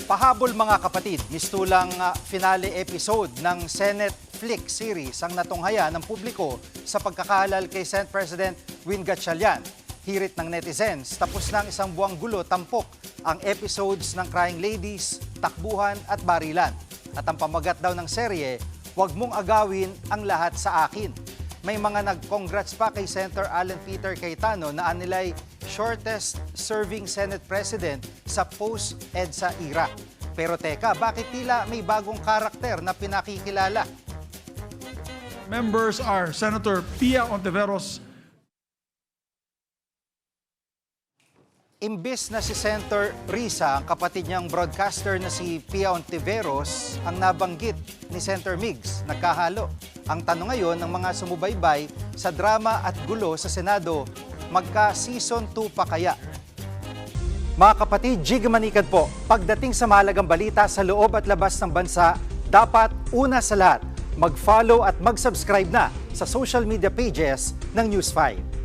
Pahabol mga kapatid, mistulang finale episode ng Senate Flick series ang natunghayan ng publiko sa pagkakahalal kay Senate President Win Gatchalian. Hirit ng netizens, tapos ng isang buwang gulo tampok ang episodes ng Crying Ladies, Takbuhan at Barilan. At ang pamagat daw ng serye, huwag mong agawin ang lahat sa akin. May mga nag-congrats pa kay Senator Alan Peter Cayetano na anilay shortest serving Senate President sa post-EDSA era. Pero teka, bakit tila may bagong karakter na pinakikilala? Members are Senator Pia Ontiveros. Imbis na si Senator Risa, ang kapatid niyang broadcaster na si Pia Ontiveros, ang nabanggit ni Senator Migs, nagkahalo. Ang tanong ngayon ng mga sumubaybay sa drama at gulo sa Senado, magka-season 2 pa kaya? Mga kapatid, Jig Manikad po, pagdating sa mahalagang balita sa loob at labas ng bansa, dapat una sa lahat, mag-follow at mag-subscribe na sa social media pages ng News 5.